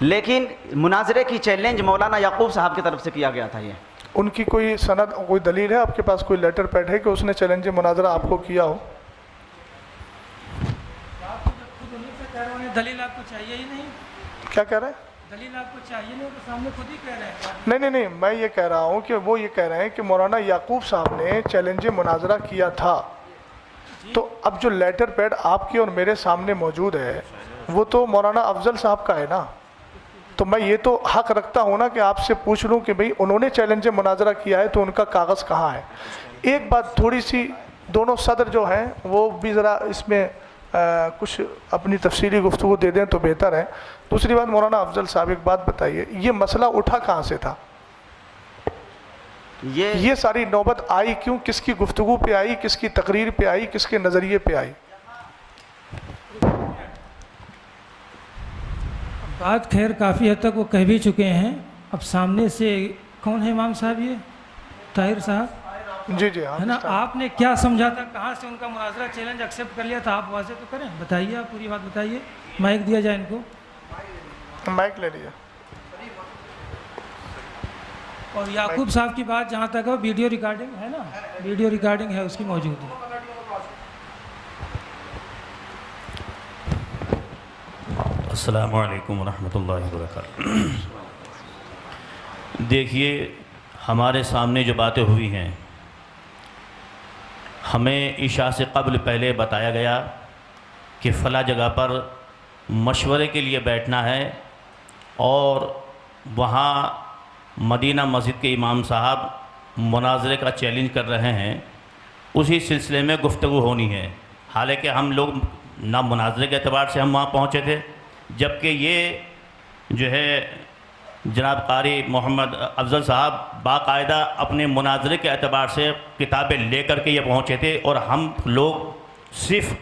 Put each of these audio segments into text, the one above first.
لیکن مناظرے کی چیلنج مولانا یعقوب صاحب کی طرف سے کیا گیا تھا. یہ ان کی کوئی سند، کوئی دلیل ہے آپ کے پاس، کوئی لیٹر پیڈ ہے کہ اس نے چیلنج مناظرہ آپ کو کیا ہو؟ دلیل آپ کو چاہیے ہی نہیں. کیا کہہ رہے ہیں؟ دلیل آپ کو چاہیے نہیں، تو سامنے خود ہی کہہ رہے ہیں. نہیں، میں یہ کہہ رہا ہوں کہ وہ یہ کہہ رہے ہیں کہ مولانا یعقوب صاحب نے چیلنج مناظرہ کیا تھا. تو اب جو لیٹر پیڈ آپ کے اور میرے سامنے موجود ہے وہ تو مولانا افضل صاحب کا ہے نا. تو میں یہ تو حق رکھتا ہوں نا کہ آپ سے پوچھ لوں کہ بھئی انہوں نے چیلنج مناظرہ کیا ہے تو ان کا کاغذ کہاں ہے. ایک بات تھوڑی سی، دونوں صدر جو ہیں وہ بھی ذرا اس میں کچھ اپنی تفصیلی گفتگو دے دیں تو بہتر ہے. دوسری بات مولانا افضل صاحب ایک بات بتائیے، یہ مسئلہ اٹھا کہاں سے تھا؟ یہ ساری نوبت آئی کیوں؟ کس کی گفتگو پہ آئی، کس کی تقریر پہ آئی، کس کے نظریے پہ آئی؟ بات خیر کافی حد تک وہ کہہ بھی چکے ہیں. اب سامنے سے کون ہے امام صاحب؟ یہ طاہر صاحب جی ہاں ہے نا. آپ نے کیا سمجھا تھا، کہاں سے ان کا مناظرہ چیلنج ایکسیپٹ کر لیا تھا؟ آپ واضح تو کریں، بتائیے، آپ پوری بات بتائیے. مائک دیا جائے ان کو، مائک لے لیجیے. اور یعقوب صاحب کی بات جہاں تک ہے ویڈیو ریکارڈنگ ہے نا، ویڈیو ریکارڈنگ ہے اس کی موجود ہے. السلام علیکم ورحمۃ اللہ وبرکاتہ. دیکھیے، ہمارے سامنے جو باتیں ہوئی ہیں، ہمیں عشاء سے قبل پہلے بتایا گیا کہ فلاں جگہ پر مشورے کے لیے بیٹھنا ہے، اور وہاں مدینہ مسجد کے امام صاحب مناظرے کا چیلنج کر رہے ہیں. اسی سلسلے میں گفتگو ہونی ہے. حالانکہ ہم لوگ نہ مناظرے کے اعتبار سے ہم وہاں پہنچے تھے، جبکہ یہ جو ہے جناب قاری محمد افضل صاحب باقاعدہ اپنے مناظرے کے اعتبار سے کتابیں لے کر کے یہ پہنچے تھے، اور ہم لوگ صرف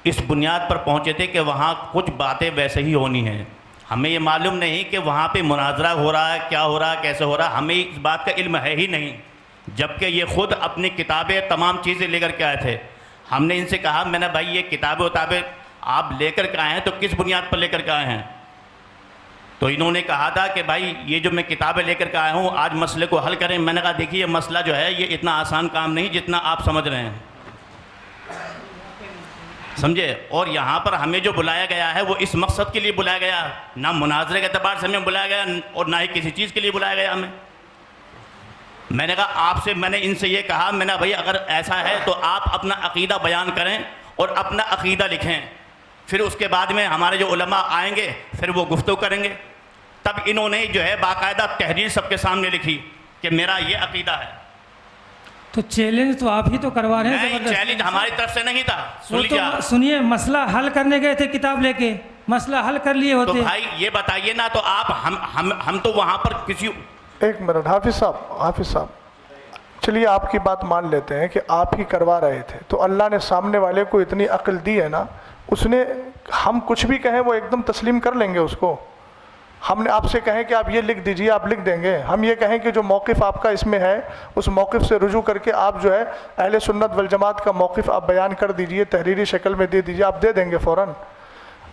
اس بنیاد پر پہنچے تھے کہ وہاں کچھ باتیں ویسے ہی ہونی ہیں. ہمیں یہ معلوم نہیں کہ وہاں پہ مناظرہ ہو رہا ہے، کیا ہو رہا ہے، کیسے ہو رہا ہے، ہمیں اس بات کا علم ہے ہی نہیں. جبکہ یہ خود اپنی کتابیں تمام چیزیں لے کر کے آئے تھے. ہم نے ان سے کہا، میں نے بھائی یہ کتابیں آپ لے کر کے آئے ہیں تو کس بنیاد پر لے کر کے آئے ہیں؟ تو انہوں نے کہا تھا کہ بھائی یہ جو میں کتابیں لے کر کے آیا ہوں آج مسئلے کو حل کریں. میں نے کہا دیکھیے یہ مسئلہ جو ہے یہ اتنا آسان کام نہیں جتنا آپ سمجھ رہے ہیں، سمجھے. اور یہاں پر ہمیں جو بلایا گیا ہے وہ اس مقصد کے لیے بلایا گیا، نہ مناظرے کے اعتبار سے ہمیں بلایا گیا اور نہ ہی کسی چیز کے لیے بلایا گیا ہمیں. میں نے کہا آپ سے، میں نے ان سے یہ کہا، میں نے بھائی اگر ایسا ہے تو آپ اپنا عقیدہ بیان کریں اور اپنا عقیدہ لکھیں، پھر اس کے بعد میں ہمارے جو علماء آئیں گے پھر وہ گفتگو کریں گے. تب انہوں نے جو ہے باقاعدہ تحریر سب کے سامنے لکھی کہ میرا یہ عقیدہ ہے. تو چیلنج تو آپ ہی تو کروا رہے ہیں. نہیں، چیلنج ہماری طرف سے نہیں تھا. سنیے، مسئلہ حل کرنے گئے تھے کتاب لے کے، مسئلہ حل کر لیے ہوتے. تو بھائی یہ بتائیے نا، تو آپ ہم تو وہاں پر کسی... ایک منٹ حافظ صاحب چلیے آپ کی بات مان لیتے ہیں کہ آپ ہی کروا رہے تھے. تو اللہ نے سامنے والے کو اتنی عقل دی ہے نا، اس نے، ہم کچھ بھی کہیں وہ ایک دم تسلیم کر لیں گے اس کو. ہم نے آپ سے کہیں کہ آپ یہ لکھ دیجئے، آپ لکھ دیں گے. ہم یہ کہیں کہ جو موقف آپ کا اس میں ہے اس موقف سے رجوع کر کے آپ جو ہے اہل سنت والجماعت کا موقف آپ بیان کر دیجئے، تحریری شکل میں دے دیجئے، آپ دے دیں گے فوراً.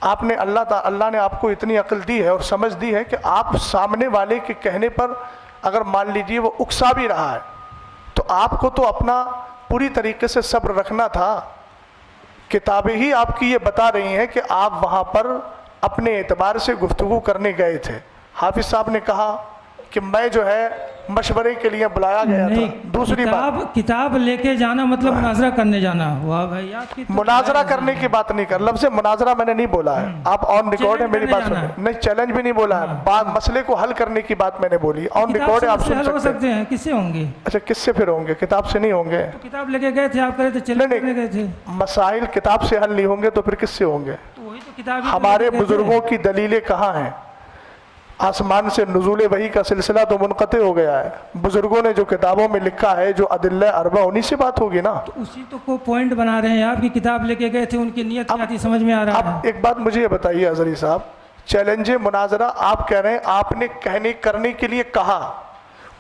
آپ نے اللہ نے آپ کو اتنی عقل دی ہے اور سمجھ دی ہے کہ آپ سامنے والے کے کہنے پر اگر مان لیجئے وہ اکسا بھی رہا ہے تو آپ کو تو اپنا پوری طریقے سے صبر رکھنا تھا. کتابیں ہی آپ کی یہ بتا رہی ہیں کہ آپ وہاں پر اپنے اعتبار سے گفتگو کرنے گئے تھے. حافظ صاحب نے کہا کہ میں جو ہے مشورے کے لیے بلایا گیا تھا. دوسری بات، کتاب لے کے جانا مطلب مناظرہ کرنے جانا ہوا. بھائی آپ کی مناظرہ کرنے کی بات نہیں کر، لفظ مناظرہ میں نے نہیں بولا ہے. آپ آن ریکارڈ ہے میری بات سنیں. نہیں، چیلنج بھی نہیں بولا ہے. بات مسئلے کو حل کرنے کی بات میں نے بولی. آن ریکارڈ ہے، آپ سن سکتے ہیں. کس سے ہوں گے؟ اچھا، کس سے پھر ہوں گے؟ کتاب سے نہیں ہوں گے. کتاب لے کے گئے تھے آپ، کرے تھے چیلنج کرنے گئے تھے. مسائل کتاب سے حل نہیں ہوں گے تو پھر کس سے ہوں گے؟ وہی تو کتاب. ہمارے بزرگوں کی دلیلیں کہاں ہیں؟ آسمان سے نزول وحی کا سلسلہ تو منقطع ہو گیا ہے. بزرگوں نے جو کتابوں میں لکھا ہے، جو ادلہ اربع، انہی سے بات ہوگی نا. تو اسی تو کو پوائنٹ بنا رہے ہیں آپ کی کتاب لے کے گئے تھے، ان کی نیت کیا تھی سمجھ میں آ رہا ہے. اب ایک بات مجھے یہ بتائیے حضری صاحب، چیلنج مناظرہ آپ کہہ رہے ہیں آپ نے کرنے کے لیے کہا،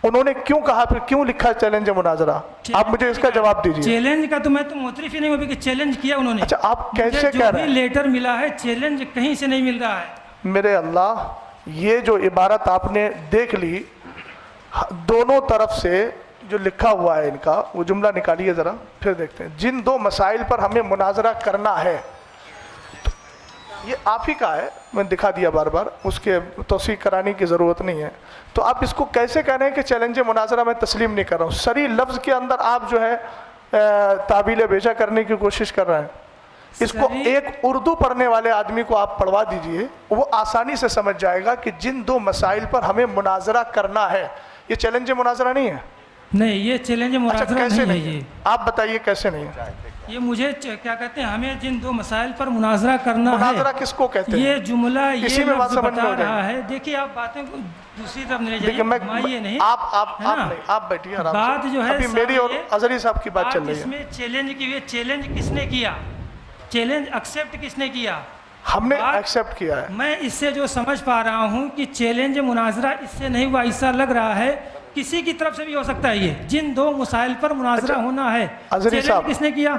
انہوں نے کیوں کہا، پھر کیوں لکھا چیلنج مناظرہ؟ آپ مجھے اس کا جواب دیجیے. چیلنج کا تو میں تو معترف ہی نہیں ہوں کہ چیلنج کیا انہوں نے. اچھا، آپ کیسے کہہ رہے ہیں؟ لیٹر ملا ہے، چیلنج کہیں سے نہیں مل رہا ہے. میرے اللہ، یہ جو عبارت آپ نے دیکھ لی، دونوں طرف سے جو لکھا ہوا ہے ان کا وہ جملہ نکالیے ذرا، پھر دیکھتے ہیں. جن دو مسائل پر ہمیں مناظرہ کرنا ہے، یہ آپ ہی کا ہے، میں دکھا دیا بار بار، اس کے توثیق کرانے کی ضرورت نہیں ہے. تو آپ اس کو کیسے کہہ رہے ہیں کہ چیلنج مناظرہ میں تسلیم نہیں کر رہا ہوں؟ صریح لفظ کے اندر آپ جو ہے تعبیل بیجا کرنے کی کوشش کر رہے ہیں. اس کو ایک اردو پڑھنے والے آدمی کو آپ پڑھوا دیجئے، وہ آسانی سے سمجھ جائے گا کہ جن دو مسائل پر ہمیں مناظرہ کرنا ہے. یہ چیلنج مناظرہ نہیں ہے. نہیں، یہ چیلنج مناظرہ کیسے نہیں ہے. نہیں ہے؟ آپ بتائیے کیسے نہیں ہے؟ یہ مجھے کیا کہتے ہیں، ہمیں جن دو مسائل پر مناظرہ کرنا ہے. مناظرہ کس کو کہتے ہیں؟ یہ جملہ اسی یہ میں بات لفظ سمجھ میں بتا ہو جائے رہا ہے. دیکھیے آپ باتیں کو دوسری طرف نہیں لے دیکھیں، جائیے، گھمائیے نہیں. آپ بیٹھیے آرام سے. بات جو ہے ابھی میری اور صاحب، اظہری صاحب کی بات چل رہی اس ہے. میں چیلنج کی ہوئی، چیلنج کس نے کیا؟ چیلنج ایکسیپٹ کس نے کیا؟ ہم نے بات- ایکسیپٹ کیا ہے. میں اس سے جو سمجھ پا رہا ہوں کہ چیلنج مناظرہ اس سے نہیں ہوا. ایسا لگ رہا ہے کسی کی طرف سے بھی ہو سکتا ہے. یہ جن دو مسائل پر مناظرہ ہونا ہے، اظہری چیلنج صاحب کس نے کیا؟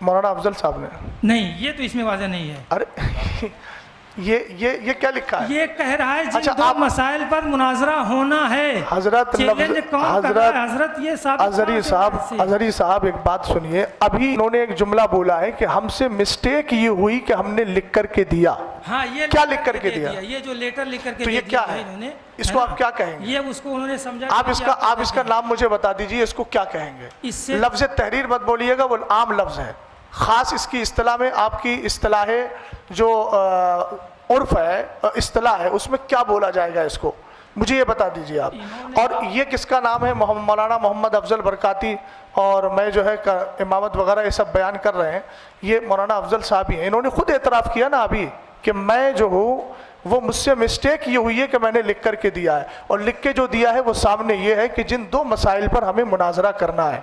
مولانا افضل صاحب نے. نہیں، یہ تو اس میں واضح نہیں ہے. ارے یہ کیا لکھا ہے؟ یہ کہہ رہا ہے اچھا، جن دو آپ- مسائل پر مناظرہ ہونا ہے. حضرت چیلنج کون کر رہا ہے؟ حضرت یہ ثابت اظہری صاحب ایک بات سنیے. ابھی انہوں نے ایک جملہ بولا ہے کہ ہم سے مسٹیک یہ ہوئی کہ ہم نے لکھ کر کے دیا. ہاں، یہ کیا لکھ کر کے دیا؟ یہ جو لیٹر لکھ کر کے تو یہ دے کیا دیا ہے؟ انہوں نے، اس کو آپ کیا کہیں گے؟ یہ اس کو انہوں نے سمجھا. آپ اس کا نام مجھے بتا دیجئے، اس کو کیا کہیں گے؟ اس سے لفظ تحریر مت بولیے گا، وہ عام لفظ ہے. خاص اس کی اصطلاح میں، آپ کی اصطلاح جو عرف ہے، اصطلاح ہے، اس میں کیا بولا جائے گا اس کو؟ مجھے یہ بتا دیجئے آپ. اور یہ کس کا نام ہے؟ مولانا محمد افضل برکاتی. اور میں جو ہے امامت وغیرہ یہ سب بیان کر رہے ہیں، یہ مولانا افضل صاحب ہی ہیں. انہوں نے خود اعتراف کیا نا ابھی کہ میں جو ہوں وہ مجھ سے مسٹیک یہ ہوئی ہے کہ میں نے لکھ کر کے دیا ہے. اور لکھ کے جو دیا ہے وہ سامنے یہ ہے کہ جن دو مسائل پر ہمیں مناظرہ کرنا ہے.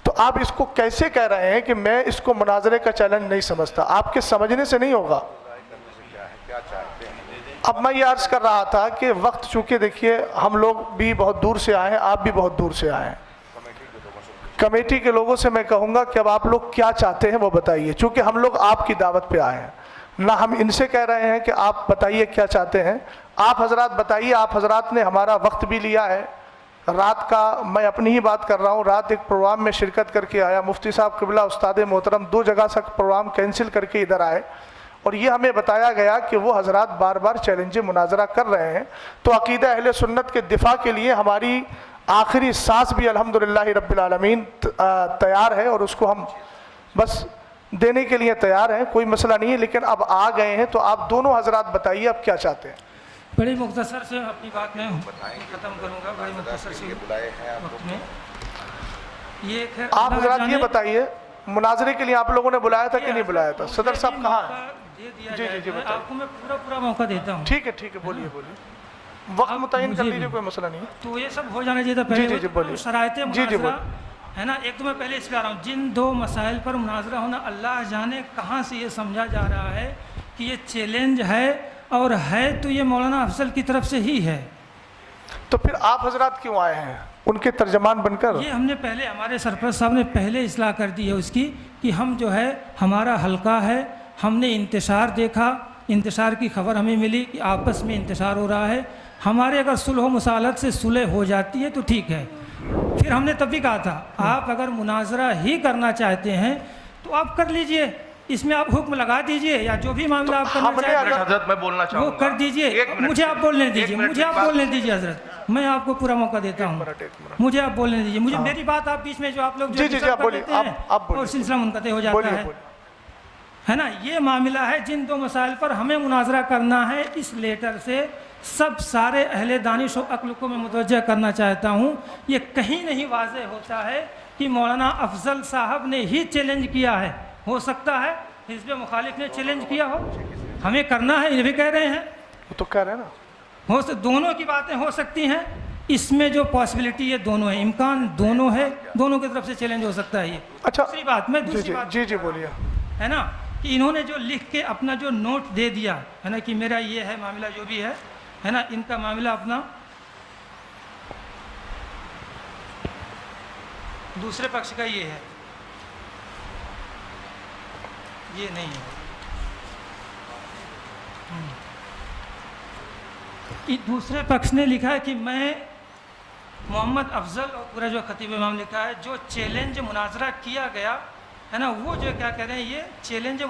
تو آپ اس کو کیسے کہہ رہے ہیں کہ میں اس کو مناظرے کا چیلنج نہیں سمجھتا؟ آپ کے سمجھنے سے نہیں ہوگا. اب میں یہ عرض کر رہا تھا کہ وقت چونکہ دیکھیے ہم لوگ بھی بہت دور سے آئے ہیں، آپ بھی بہت دور سے آئے ہیں. کمیٹی کے لوگوں سے میں کہوں گا کہ اب آپ لوگ کیا چاہتے ہیں وہ بتائیے، چونکہ ہم لوگ آپ کی دعوت پہ آئے ہیں. نہ ہم ان سے کہہ رہے ہیں کہ آپ بتائیے کیا چاہتے ہیں. آپ حضرات بتائیے. آپ حضرات نے ہمارا وقت بھی لیا ہے. رات کا میں اپنی ہی بات کر رہا ہوں، رات ایک پروگرام میں شرکت کر کے آیا. مفتی صاحب قبلہ استاد محترم 2 جگہ سے پروگرام کینسل کر کے ادھر آئے، اور یہ ہمیں بتایا گیا کہ وہ حضرات بار بار چیلنج مناظرہ کر رہے ہیں. تو عقیدہ اہل سنت کے دفاع کے لیے ہماری آخری سانس بھی الحمدللہ رب العالمین تیار ہے، اور اس کو ہم بس دینے کے لیے تیار ہیں. کوئی مسئلہ نہیں ہے. لیکن اب آ گئے ہیں تو آپ دونوں حضرات بتائیے اب کیا چاہتے ہیں. بڑی مختصر سے اپنی بات میں ختم کروں گا. بڑی مختصر سے وقت میں یہ خیر آپ حضرات یہ بتائیے، مناظرے کے لیے آپ لوگوں نے بلایا تھا کہ نہیں بلایا تھا؟ صدر صاحب کہاں ہیں؟ جی آپ کو میں پورا موقع دیتا ہوں. ٹھیک ہے بولیے. وقت متعین کر لیجیے، کوئی مسئلہ نہیں ہے. تو یہ سب ہو جانا چاہیے تھا پہلے. جی بولیے. شرائط مناظرہ بولیے. ہے نا. ایک تو میں پہلے اس پہ آ رہا ہوں. جن دو مسائل پر مناظرہ ہونا، اللہ جانے کہاں سے یہ سمجھا جا رہا ہے کہ یہ چیلنج ہے، اور ہے تو یہ مولانا افضل کی طرف سے ہی ہے. تو پھر آپ حضرات کیوں آئے ہیں ان کے ترجمان بن کر؟ یہ ہم نے پہلے، ہمارے سرپرست صاحب نے پہلے اصلاح کر دی ہے اس کی، کہ ہم جو ہے ہمارا حلقہ ہے، ہم نے انتشار دیکھا، انتشار کی خبر ہمیں ملی کہ آپس میں انتشار ہو رہا ہے. ہمارے اگر صلح و مصالحت سے صلح ہو جاتی ہے تو ٹھیک ہے. پھر ہم نے تب بھی کہا تھا آپ اگر مناظرہ ہی کرنا چاہتے ہیں تو آپ کر لیجئے، اس میں آپ حکم لگا دیجئے، یا جو بھی معاملہ آپ کرنا چاہتے ہیں حضرت میں بولنا چاہوں وہ گا. کر دیجئے. مجھے آپ بولنے دیجئے، مجھے آپ بولنے دیجئے حضرت. میں آپ کو پورا موقع دیتا ہوں. مجھے آپ بولنے دیجئے. مجھے میری بات آپ بیچ میں جو آپ لوگ جو ڈسٹرب کر دیتے ہیں اور سلسلہ منقطع ہو جاتا ہے نا. یہ معاملہ ہے جن دو مسائل پر ہمیں مناظرہ کرنا ہے. اس لیٹر سے سب سارے اہل دانش و عقل کو میں متوجہ کرنا چاہتا ہوں. یہ کہیں نہیں واضح ہوتا ہے کہ مولانا افضل صاحب نے ہی چیلنج کیا ہے. ہو سکتا ہے حزب مخالف نے چیلنج کیا ہو. ہمیں کرنا ہے، یہ بھی کہہ رہے ہیں. وہ تو کہہ رہے ہیں نا. دونوں کی باتیں ہو سکتی ہیں. اس میں جو پاسبلٹی ہے دونوں ہے، امکان دونوں ہے، دونوں کی طرف سے چیلنج ہو سکتا ہے. یہ اچھا دوسری بات میں دوسری بات جی بولیے. ہے نا کہ انہوں نے جو لکھ کے اپنا جو نوٹ دے دیا ہے نا کہ میرا یہ ہے معاملہ جو بھی ہے نا، ان کا معاملہ اپنا دوسرے پکش کا یہ ہے، یہ نہیں ہے. کہ دوسرے پکش نے لکھا ہے کہ میں محمد افضل اور پورا جو خطیب امام لکھا ہے جو چیلنج مناظرہ کیا گیا ہے نا وہ جو کیا کہہ رہے ہیں یہ چیلنج